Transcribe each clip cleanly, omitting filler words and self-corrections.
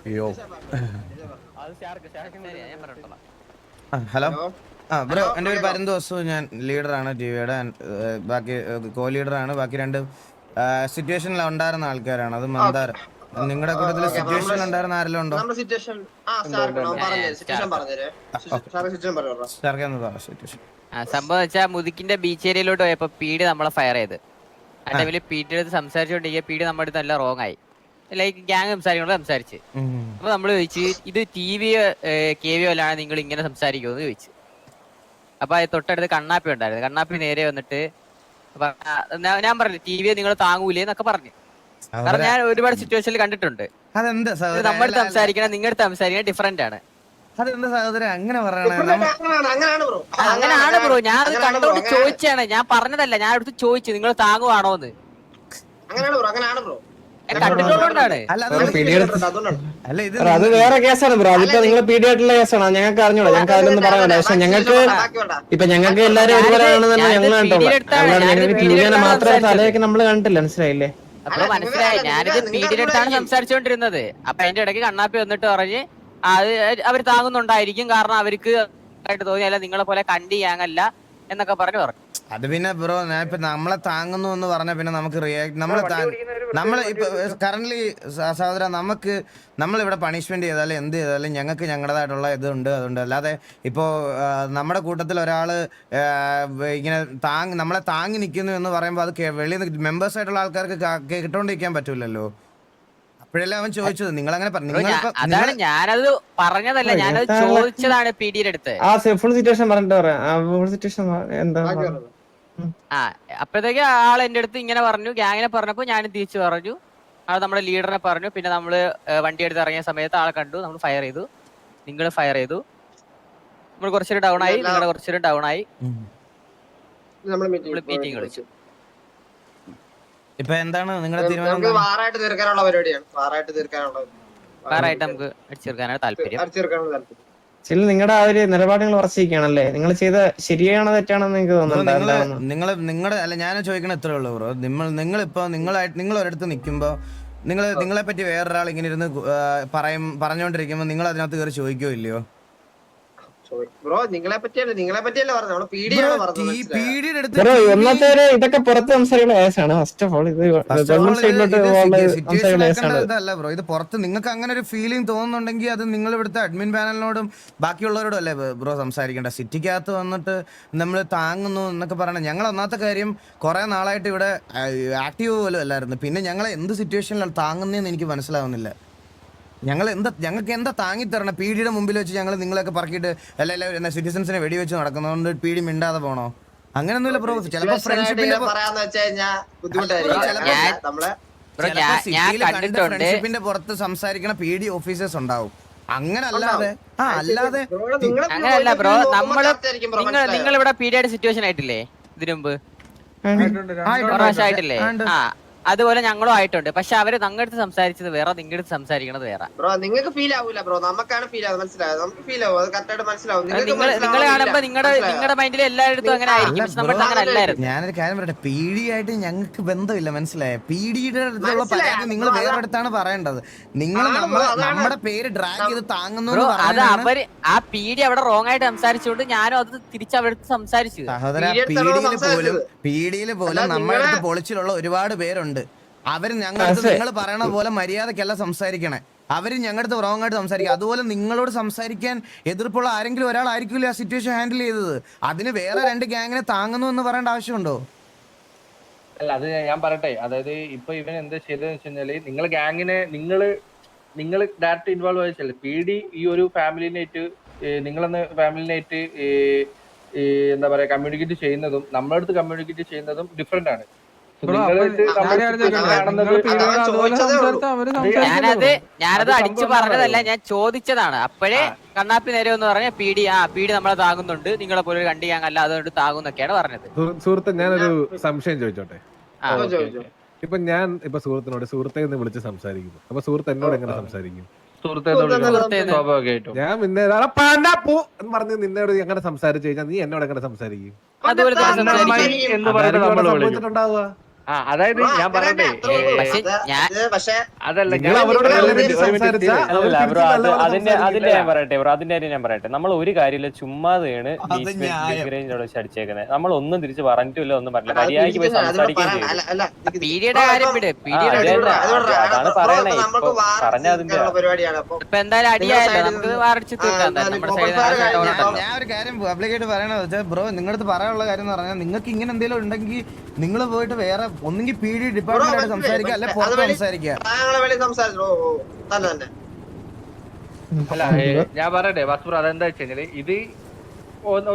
അയ്യോ. Hello. Bro, എൻ്റെ പേര് പരന്തോസു. ഞാൻ ലീഡറാണ് ടിവിയുടെ. ബാക്കി കോ ലീഡറാണ്. ബാക്കി രണ്ട് സിറ്റുവേഷനിൽ ഉണ്ടായിരുന്ന ആൾക്കാരാണ്. അത് മന്ദാർ. നിങ്ങളുടെ കൂട്ടത്തിൽ സിറ്റുവേഷനിൽ ഉണ്ടായിരുന്ന ആരെല്ലാം ഉണ്ടോ? സംഭവം വെച്ചാൽ മുതുക്കിന്റെ ബീച്ച് ഏരിയയിലോട്ട് പോയപ്പോ പീഡി നമ്മളെ ഫയർ ചെയ്ത്. ആ ടൈമില് പീഡിയുടെ അടുത്ത് സംസാരിച്ചോണ്ടിരിക്കുക. പീഡി നമ്മുടെ അടുത്ത് നല്ല റോങ് ആയി. ലൈക്ക് ഗ്യാങ് സംസാരിച്ച് അപ്പൊ നമ്മള് ചോദിച്ചു, ഇത് ടിവിയോ കെവിയോ അല്ലാതെ നിങ്ങൾ ഇങ്ങനെ സംസാരിക്കുമെന്ന് ചോദിച്ചു. അപ്പൊ തൊട്ടടുത്ത് കണ്ണാപ്പി ഉണ്ടായിരുന്നു. കണ്ണാപ്പി നേരെ വന്നിട്ട് ഞാൻ പറഞ്ഞു, ടിവിയെ നിങ്ങൾ താങ്ങൂലേ എന്നൊക്കെ പറഞ്ഞു. കാരണം ഞാൻ ഒരുപാട് സിറ്റുവേഷനിൽ കണ്ടിട്ടുണ്ട്. നമ്മുടെ അടുത്ത് സംസാരിക്കണം, നിങ്ങളുടെ അടുത്ത് സംസാരിക്കണം ഡിഫറെന്റ് ആണ്. അതെന്താ സഹോദരൻ അങ്ങനെ പറയണേ? അങ്ങനെയാണ് ബ്രോ. ഞാൻ അത് കണ്ടോണ്ട് ചോദിച്ചാണ്, ഞാൻ പറഞ്ഞതല്ല. ഞാൻ അടുത്ത് ചോദിച്ചു നിങ്ങൾ താങ്ങുവാണോന്ന്. കണ്ടിട്ടുള്ളതുകൊണ്ടാണ്. അത് വേറെ കേസാണ് ബ്രോ. അതിപ്പോ നിങ്ങൾ പീഡിയായിട്ടുള്ള കേസാണ്. ഞങ്ങൾക്ക് അറിഞ്ഞൂടാ, ഞങ്ങൾക്ക് അതിലൊന്നും പറയാനില്ല. പക്ഷെ ഞങ്ങൾക്ക് ഇപ്പൊ ഞങ്ങൾക്ക് എല്ലാരും ഒരുപോലെയാണെന്ന് ഞങ്ങൾ കണ്ടോളാം. ഞങ്ങൾക്ക് ടിവിനെ മാത്രമേ തലയൊക്കെ നമ്മൾ കണ്ടിട്ടില്ല. മനസ്സിലായില്ലേ? അപ്പൊ മനസ്സിലായി. ഞാനിത് പീഡിയുടെ അടുത്താണ് സംസാരിച്ചുകൊണ്ടിരുന്നത്. അപ്പൊ അതിന്റെ ഇടയ്ക്ക് കണ്ണാപ്പി വന്നിട്ട് പറഞ്ഞ് അത് അവർ താങ്ങുന്നുണ്ടായിരിക്കും, കാരണം അവർക്ക് ആയിട്ട് തോന്നിയല്ല, നിങ്ങളെ പോലെ കണ്ടി ഗ്യാങ്ങല്ല എന്നൊക്കെ പറഞ്ഞു. അത് പിന്നെ ബ്രോ, ഞാൻ ഇപ്പൊ നമ്മളെ താങ്ങുന്നു എന്ന് പറഞ്ഞാൽ പിന്നെ നമുക്ക് നമ്മൾ ഇപ്പൊ കറന്റ്ലി സഹോദര, നമ്മളിവിടെ പണിഷ്മെന്റ് ചെയ്താലും എന്ത് ചെയ്താലും ഞങ്ങൾക്ക് ഞങ്ങളുടേതായിട്ടുള്ള ഇതുണ്ട്. അതുകൊണ്ട് അല്ലാതെ ഇപ്പോ നമ്മുടെ കൂട്ടത്തിൽ ഒരാള് ഇങ്ങനെ നമ്മളെ താങ്ങി നിൽക്കുന്നു എന്ന് പറയുമ്പോൾ അത് വെളിയിൽ മെമ്പേഴ്സ് ആയിട്ടുള്ള ആൾക്കാർക്ക് കേട്ടോണ്ടിരിക്കാൻ പറ്റൂലല്ലോ. അപ്പോഴല്ലേ അവൻ ചോദിച്ചത് നിങ്ങൾ അങ്ങനെ അതാണ് ഞാനത് പറഞ്ഞതല്ല, ഞാനത് ചോദിച്ചതാണ് പീഡിയുടെ അടുത്ത്. ഫുൾ സിറ്റുവേഷൻ പറഞ്ഞിട്ട് പറയാം. ഫുൾ സിറ്റുവേഷൻ എന്താ? അപ്പോഴത്തേക്ക് ആൾ എന്റെ അടുത്ത് ഇങ്ങനെ പറഞ്ഞു, ഗ്യാങ്ങിനെ പറഞ്ഞപ്പോ ഞാനും തിരിച്ചു പറഞ്ഞു. അത് നമ്മുടെ ലീഡറിനെ പറഞ്ഞു. പിന്നെ നമ്മള് വണ്ടി എടുത്ത് ഇറങ്ങിയ സമയത്ത് ആളെ കണ്ടു, നമ്മൾ ഫയർ ചെയ്തു. നിങ്ങൾ ഫയർ ചെയ്തു. നമ്മൾ കുറച്ചൊരു ഡൗൺ ആയി, നിങ്ങളുടെ കുറച്ചൊരു ഡൗൺ ആയി. മീറ്റിംഗ് വിളിച്ചു. ഇപ്പൊ എന്താണ് നിങ്ങളുടെ തീരുമാനം? വാറായിട്ട് നമുക്ക് അടിച്ചെടുക്കാനാണ് താല്പര്യം. നിങ്ങളുടെ ആ ഒരു നിലപാടുകൾ ഉറച്ചിരിക്കുകയാണല്ലേ? നിങ്ങൾ ചെയ്ത ശരിയാണോ തെറ്റാണെന്ന് എനിക്ക് തോന്നുന്നു. നിങ്ങളുടെ അല്ല, ഞാൻ ചോദിക്കണ ഇത്രേ ഉള്ളൂ ബ്രോ. നിങ്ങളിപ്പോ നിങ്ങൾ ഒരിടത്ത് നിൽക്കുമ്പോ നിങ്ങളെ പറ്റി വേറൊരാൾ ഇങ്ങനെ ഇരുന്ന് പറഞ്ഞുകൊണ്ടിരിക്കുമ്പോ നിങ്ങൾ അതിനകത്ത് കയറി ചോദിക്കോ ഇല്ലയോ? ബ്രോ നിങ്ങളെ പറ്റിയല്ലേ പറഞ്ഞത്. ഇതൊക്കെ പുറത്ത് സംസാരിക്കുന്ന കേസാണ്. ഫസ്റ്റ് ഓഫ് ഓൾ ഇതല്ല ബ്രോ, ഇത് പുറത്ത് നിങ്ങൾക്ക് അങ്ങനെ ഒരു ഫീലിംഗ് തോന്നുന്നുണ്ടെങ്കിൽ അത് നിങ്ങൾ ഇവിടുത്തെ അഡ്മിൻ പാനലിനോടും ബാക്കിയുള്ളവരോടും അല്ലേ ബ്രോ സംസാരിക്കേണ്ട. സിറ്റിക്കകത്ത് വന്നിട്ട് നമ്മൾ താങ്ങുന്നു എന്നൊക്കെ പറയണം. ഞങ്ങൾ ഒന്നാമത്തെ കാര്യം കുറെ നാളായിട്ട് ഇവിടെ ആക്റ്റീവ് പോലും അല്ലായിരുന്നു. പിന്നെ ഞങ്ങളെ എന്ത് സിറ്റുവേഷനിലാണ് താങ്ങുന്നതെന്ന് എനിക്ക് മനസ്സിലാവുന്നില്ല. ഞങ്ങൾക്ക് എന്താ താങ്ങിത്തരണം? പീഡിയുടെ മുമ്പിൽ വെച്ച് ഞങ്ങൾ നിങ്ങളൊക്കെ പറക്കിയിട്ട് എല്ലാ സിറ്റിസൺസിനെ വെടിവെച്ച് നടക്കുന്നതുകൊണ്ട് പീഡി മിണ്ടാതെ പോണോ? അങ്ങനൊന്നുമില്ല ബ്രോ. ചിലപ്പോ ഫ്രണ്ട്ഷിപ്പിന്റെ പുറത്ത് സംസാരിക്കണ പീഡി ഓഫീസേഴ്സ് ഉണ്ടാവും. അങ്ങനെ അല്ലാതെ അങ്ങനെയല്ല ബ്രോ. നിങ്ങൾ ഇവിടെ പീഡിയുടെ സിറ്റുവേഷൻ ആയിട്ടില്ലേ ഇതിനു മുമ്പ്? ആയിട്ടില്ലേ? അതുപോലെ ഞങ്ങളും ആയിട്ടുണ്ട്. പക്ഷെ അവര് ഞങ്ങളുടെ സംസാരിച്ചത് വേറെ, നിങ്ങളുടെ സംസാരിക്കണത് വേറെ. നിങ്ങൾക്ക് ഫീൽ ആവൂല ബ്രോ, നമുക്കാണ് ഫീൽ ആവുന്നത്. മനസ്സിലായോ? നമുക്ക് ഫീൽ ആവും, അത് കറക്റ്റായിട്ട് മനസ്സിലാവും. നിങ്ങൾ കാണുമ്പോ നിങ്ങളുടെ മൈൻഡിൽ എല്ലായിടത്തും അങ്ങനെ ആയിരിക്കും. പക്ഷെ നമുക്ക് അങ്ങനെ അല്ലായിരുന്നു. ഞാനൊരു കാര്യം പറയട്ടെ, പീഡിയായിട്ട് ഞങ്ങൾക്ക് ബന്ധമില്ല. മനസ്സിലായോ? പീഡിയുടെ അടുത്തുള്ള പരാതി നിങ്ങൾ വേറെ അടുത്താണ് പറയേണ്ടത്. നിങ്ങൾ നമ്മുടെ പേര് ഡ്രാഗ് ചെയ്ത് താങ്ങുന്നു. അത് അവര് ആ പീഡി അവിടെ റോങ് ആയിട്ട് സംസാരിച്ചുകൊണ്ട് ഞാനും അത് തിരിച്ച് അവരുടെ സംസാരിച്ചു. സഹോദര, പീഡിയില് പോലും നമ്മുടെ അടുത്ത് പൊളിച്ചിലുള്ള ഒരുപാട് പേരുണ്ട്. അവര് ഞങ്ങളുടെ നിങ്ങൾ പറയണ പോലെ മര്യാദക്കല്ല സംസാരിക്കണേ. അവര് ഞങ്ങളുടെ റോങ് ആയിട്ട് സംസാരിക്കും. അതുപോലെ നിങ്ങളോട് സംസാരിക്കാൻ എതിർപ്പുള്ള ആരെങ്കിലും ഒരാളായിരിക്കില്ല ആ സിറ്റുവേഷൻ ഹാൻഡിൽ ചെയ്തത്. അതിന് വേറെ രണ്ട് ഗ്യാങ്ങിനെ താങ്ങുന്നു എന്ന് പറയേണ്ട ആവശ്യമുണ്ടോ? അല്ല, അത് ഞാൻ പറയട്ടെ. അതായത് ഇപ്പൊ ഇവൻ എന്താ ചെയ്തതെന്ന് വെച്ച് കഴിഞ്ഞാല്, നിങ്ങൾ ഗ്യാങ്ങിനെ നിങ്ങൾ ഡയറക്റ്റ് ഇൻവോൾവ് ആയിട്ടല്ലേ പി ഡി ഈ ഒരു ഫാമിലിനായിട്ട് നിങ്ങളെന്ന ഫാമിലിനായിട്ട് എന്താ പറയാ കമ്മ്യൂണിക്കേറ്റ് ചെയ്യുന്നതും നമ്മുടെ അടുത്ത് കമ്മ്യൂണിക്കേറ്റ് ചെയ്യുന്നതും ഡിഫറെന്റ് ആണ്. ഞാനത് അടിച്ചു പറഞ്ഞതല്ല, ഞാൻ ചോദിച്ചതാണ്. അപ്പോഴേ കണ്ണാപ്പി നേരെ എന്ന് പറഞ്ഞ പീഡി നമ്മളെ താങ്ങുന്നുണ്ട്, നിങ്ങളെ പോലെ കണ്ടി ഞങ്ങല്ല, അതുകൊണ്ട് താങ്ങുന്നൊക്കെയാണ് പറഞ്ഞത്. സുഹൃത്തെ, ഞാനൊരു സംശയം ചോദിച്ചോട്ടെ? ഞാൻ സുഹൃത്തിനോട് സുഹൃത്തെ എന്ന് വിളിച്ച് സംസാരിക്കുന്നു. അപ്പൊ സുഹൃത്ത് എന്നോട് എങ്ങനെ സംസാരിക്കും? ഞാൻ പിന്നെ പറഞ്ഞ് നിന്നോട് എങ്ങനെ സംസാരിച്ചു കഴിഞ്ഞാൽ നീ എന്നോട് എങ്ങനെ സംസാരിക്കും? എന്ന് പറഞ്ഞിട്ടുണ്ടാവുക. അതായത് ഞാൻ പറയട്ടെ പക്ഷെ അതല്ല നിങ്ങൾ ഞാൻ അവരോട് ഒരു നല്ല minute, രീതിയിൽ ഒരു minute സംസാരിച്ചാ തീരെ. അവർ അല്ല ബ്രോ തിരിച്ച് നല്ല പോലെ അതിന്റെ സംസാരിക്കില്ല. ഞാൻ പറയട്ടെ ബ്രോ അതിന്റെ കാര്യം ഞാൻ പറയട്ടെ നമ്മൾ ഒരു കാര്യമില്ല ചുമ്മാതെയാണ് റേഞ്ചോട് അടിച്ചേക്കുന്നത് നമ്മൾ ഒന്നും തിരിച്ച് പറഞ്ഞിട്ടില്ല ഒന്നും പറഞ്ഞില്ല മര്യാദയ്ക്ക് പോയി സംസാരിക്കുകയും ചെയ്തു പീഡിയുടെ കാര്യം വിട് അതാണ് പറയണേ ഇപ്പൊ പറഞ്ഞ അതിന്റെ പരിപാടിയാണ് അപ്പൊ ഇപ്പൊ എന്തായാലും അടിയായല്ലോ നമുക്ക് വാറടിച്ച് തീർക്കാം എന്തായാലും നമ്മുടെ സൈഡിൽ ഉണ്ടല്ലോ. ഞാൻ ഒരു കാര്യം പബ്ലിക്കായിട്ട് പറയണത് വെച്ചാൽ ബ്രോ നിങ്ങളടുത്ത് പറയാനുള്ള കാര്യം എന്ന് പറഞ്ഞാൽ നിങ്ങൾക്ക് ഇങ്ങനെ എന്തെങ്കിലും ഉണ്ടെങ്കിൽ നിങ്ങൾ പോയിട്ട് വേറെ ഒന്നെങ്കിൽ പി ഡി ഡിപ്പാർട്ട്മെന്റ് സംസാരിക്കുക അല്ലെ പുറത്ത് സംസാരിക്കുക. അല്ല ഞാൻ പറയട്ടെ വസ്തു അതെന്താ വെച്ച് കഴിഞ്ഞാല് ഇത്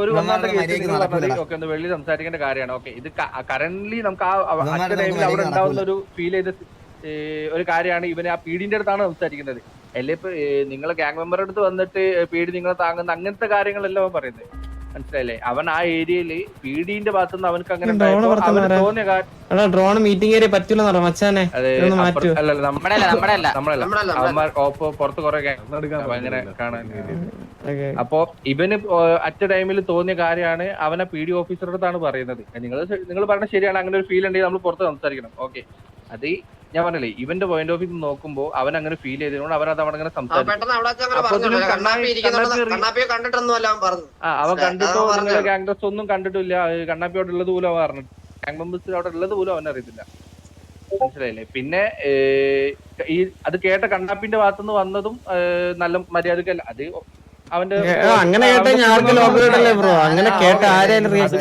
ഒരു ഒന്നാമത്തെ കേസ് നിങ്ങൾ പറഞ്ഞത് ഓക്കെ ഒന്ന് വെള്ളി സംസാരിക്കേണ്ട കാര്യമാണ്. ഓക്കെ ഇത് കറന്റ്ലി നമുക്ക് ആ ടൈമിൽ അവിടെ ഉണ്ടാവുന്ന ഒരു ഫീൽ ചെയ്ത ഒരു കാര്യമാണ് ഇവന് ആ പീഡിന്റെ അടുത്താണ് സംസാരിക്കുന്നത്. അല്ലെ ഇപ്പൊ നിങ്ങളെ ഗ്യാങ് മെമ്പറുടെ അടുത്ത് വന്നിട്ട് പീഡി നിങ്ങളെ താങ്ങുന്ന അങ്ങനത്തെ കാര്യങ്ങളെല്ലാം അവൻ പറയുന്നത് മനസ്സിലായില്ലേ. അവൻ ആ ഏരിയയില് പീഡിന്റെ ഭാഗത്തുനിന്ന് അവനക്ക് അങ്ങനെ തോന്നിയ കാര്യം ഡ്രോൺ മീറ്റിംഗ് ഏരിയ പറ്റൂല മച്ചാനെ മാറ്റൂ. നമ്മളല്ല അവന്മാർ പുറത്ത് കുറെ അങ്ങനെ കാണാൻ. അപ്പൊ ഇവന് അറ്റ ടൈമിൽ തോന്നിയ കാര്യമാണ് അവനെ പി ഡി ഓഫീസറുടെ അടുത്താണ് പറയുന്നത്. നിങ്ങൾ പറഞ്ഞ ശരിയാണ്, അങ്ങനെ ഒരു ഫീൽ ഉണ്ടെങ്കിൽ നമ്മൾ പുറത്ത് സംസാരിക്കണം. ഓക്കെ അത് ഞാൻ പറഞ്ഞില്ലേ ഇവന്റെ പോയിന്റ് ഓഫ് വ്യൂ നോക്കുമ്പോ അവൻ അങ്ങനെ ഫീൽ ചെയ്തതുകൊണ്ട് അവൻ അത് അവിടെ അങ്ങനെ സംസാരിക്കും. അവൻ കണ്ടിട്ടോ നിങ്ങളെ ഗ്യാങ് ഡ്രസ് ഒന്നും കണ്ടിട്ടില്ല, കണ്ണാപ്പിയോട് ഉള്ളത് പോലും അവൻ അറിഞ്ഞിട്ട് ഗ്യാങ് മെമ്പേഴ്സ് അവിടെ ഉള്ളത് പോലും അവൻ അറിയത്തില്ല. മനസ്സിലായില്ലേ. പിന്നെ ഈ അത് കേട്ട കണ്ണാപ്പിന്റെ ഭാഗത്തുനിന്ന് വന്നതും നല്ല മര്യാദക്കല്ല. അത് അവന്റെ അങ്ങനെ കേട്ട ഞാൻ ലോബിലല്ലേ ബ്രോ അങ്ങനെ കേട്ട ആരെയും റിയാക്ട്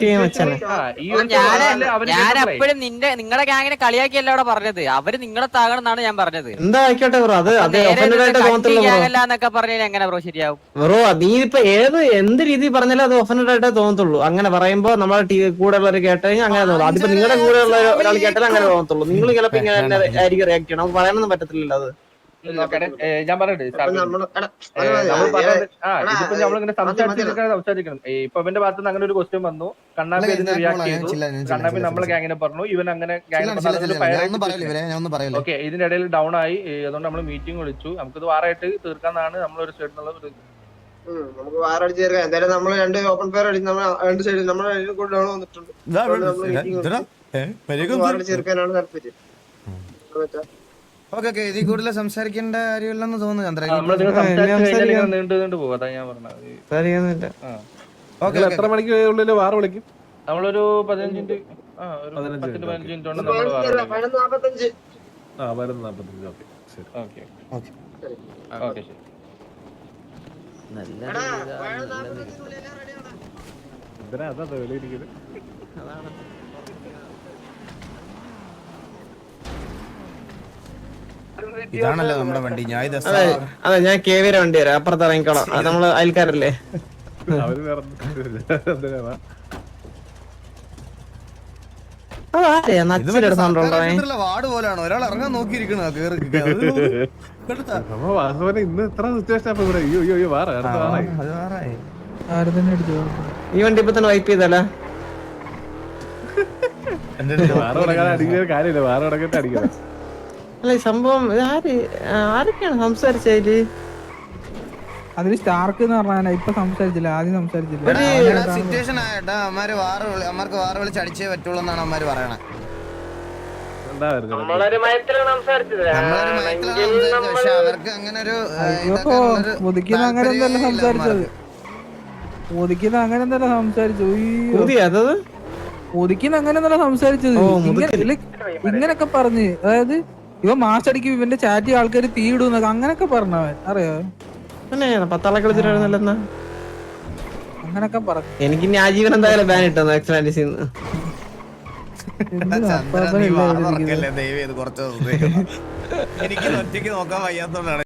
ചെയ്യാൻ വെച്ചാണ്. ഞാൻ എപ്പോഴും നിങ്ങളുടെ ഗ്യാങ്ങിനെ കളിയാക്കിയല്ല അവിടെ പറഞ്ഞത്, അവര് നിങ്ങളെ താകണമെന്നാണ് ഞാൻ പറഞ്ഞത്. എന്താ ആയിക്കോട്ടെ ബ്രോ അത് ഒഫൻഡഡ് ആയിട്ട് തോന്നത്തുള്ളൂ എന്നൊക്കെ പറഞ്ഞാൽ എങ്ങനെ ബ്രോ ശരിയാവും ബ്രോ. നീ ഇപ്പൊ എന്ത് രീതിയിൽ പറഞ്ഞാലും അത് ഒഫൻഡഡ് ആയിട്ടേ തോന്നത്തുള്ളൂ. അങ്ങനെ പറയുമ്പോ നമ്മളെ കൂടെ ഉള്ളവർ കേട്ട് കഴിഞ്ഞാൽ അങ്ങനെ തോന്നും. അതിപ്പോ നിങ്ങളുടെ കൂടെ ഉള്ള ഒരാൾ കേട്ടാലും അങ്ങനെ തോന്നത്തുള്ളൂ. നിങ്ങൾ ചിലപ്പോ ഇങ്ങനെ ആയിരിക്കും റിയാക്ട് ചെയ്യണം. നമുക്ക് പറയാനൊന്നും പറ്റത്തില്ലല്ലോ അത്. ഞാൻ പറയട്ടെ ഇതിപ്പോ നമ്മളിങ്ങനെ സംസാരിക്കണം. ഇപ്പൊ ഇവന്റെ ഭാഗത്തുനിന്ന് അങ്ങനെ ഒരു ക്വസ്റ്റ്യൻ വന്നു, കണ്ണാപ്പി അതിന് റിയാക്ട് ചെയ്തു. കണ്ണാപ്പി നമ്മളെ ഗ്യാങ്ങിനെ പറഞ്ഞു, ഇവൻ അങ്ങനെ ഓക്കെ ഇതിന്റെ ഇടയിൽ ഡൗൺ ആയി. അതുകൊണ്ട് നമ്മൾ മീറ്റിംഗ് വിളിച്ചു. നമുക്കിത് വാറായിട്ട് തീർക്കാന്നാണ് നമ്മളൊരു സൈഡിൽ നിന്നുള്ള ഒരു നമുക്ക് വാറടിച്ച് തീർക്കാം. എന്തായാലും നമ്മൾ രണ്ട് ഓപ്പൺ ഫയർ അടിച്ച് നമ്മൾ രണ്ട് സൈഡിൽ നമ്മുടെ ഡൗൺ വന്നിട്ടുണ്ട്. തീർക്കാനാണ് താല്പര്യം. ഓക്കെ ഇതിൽ കൂടുതൽ സംസാരിക്കേണ്ട കാര്യമില്ലെന്ന് തോന്നുന്നു ചന്ദ്ര. നീണ്ടു പോകും. അതാ ഞാൻ പറഞ്ഞത്. എത്ര മണിക്ക് ഉള്ളിൽ വാറ് വിളിക്കും? നമ്മളൊരു 15 മിനിറ്റ് 15 മിനിറ്റ് കൊണ്ട് നമ്മൾ 45. 45. ഓക്കെ ശരി. ഓക്കെ ശരി. എന്തിനാ അതാ വെളിയിരിക്കുന്നത്? ഇതാണല്ലോ നമ്മുടെ വണ്ടി. ഞാൻ അതെ ഞാൻ കേവിയുടെ വണ്ടി വരാം, അപ്പുറത്ത് ഇറങ്ങിക്കോളാം. അത് നമ്മള് അയൽക്കാരല്ലേ. അവര് വാർഡ് പോലാണ് ഒരാൾ ഇറങ്ങാൻ നോക്കിയിരിക്കണ ഇന്ന് എത്ര സിറ്റുവേഷൻ അപ്പൊ ഇവിടെ ഈ വണ്ടി ഇപ്പൊ തന്നെ വൈപ്പ് ചെയ്തല്ലേ. വാറ തുടങ്ങാൻ അടിക്കുന്ന കാര്യമില്ല, വാറ തുടങ്ങിട്ട് അടിക്കണം. അല്ല ഈ സംഭവം ആരൊക്കെയാണ് സംസാരിച്ചതില്? അതില് സ്റ്റാർക്ക് എന്ന് പറഞ്ഞാൽ ഇപ്പൊ സംസാരിച്ചില്ല, ആദ്യം സംസാരിച്ചില്ല. സിറ്റുവേഷൻ ആയിട്ടാ അമ്മമാര് അമ്മമാർക്ക് വാറ് വിളിച്ച് അടിച്ചേ പറ്റുള്ളൂ എന്നാണ് അമ്മമാര് പറയണത്. പക്ഷെ അവർക്ക് അങ്ങനെ ഒരു ഒതുക്കിന്ന് അങ്ങനെ എന്തല്ല സംസാരിച്ചത്. ഒതുക്കിന്ന് അങ്ങനെ എന്തല്ല സംസാരിച്ചു. ഒതുക്കിന്ന് അങ്ങനെ എന്തല്ല സംസാരിച്ചത്. ഇങ്ങനൊക്കെ പറഞ്ഞ്, അതായത് ഇവ മാസടിക്കും ഇവന്റെ ചാറ്റി ആൾക്കാർ തീയിടുന്നൊക്കെ അങ്ങനൊക്കെ പറഞ്ഞവൻ അറിയോ. പത്താളെ കളിച്ചിട്ടായിരുന്നല്ലെന്നാ അങ്ങനൊക്കെ പറഞ്ഞു. എനിക്ക് ഇനി ആജീവൻ എന്തായാലും ബാൻ ഇട്ടു എക്സ്ട്രാൻഡിസിന്ന്. എനിക്ക് ഒറ്റയ്ക്ക് നോക്കാൻ വയ്യാത്തോണ്ടാണ്.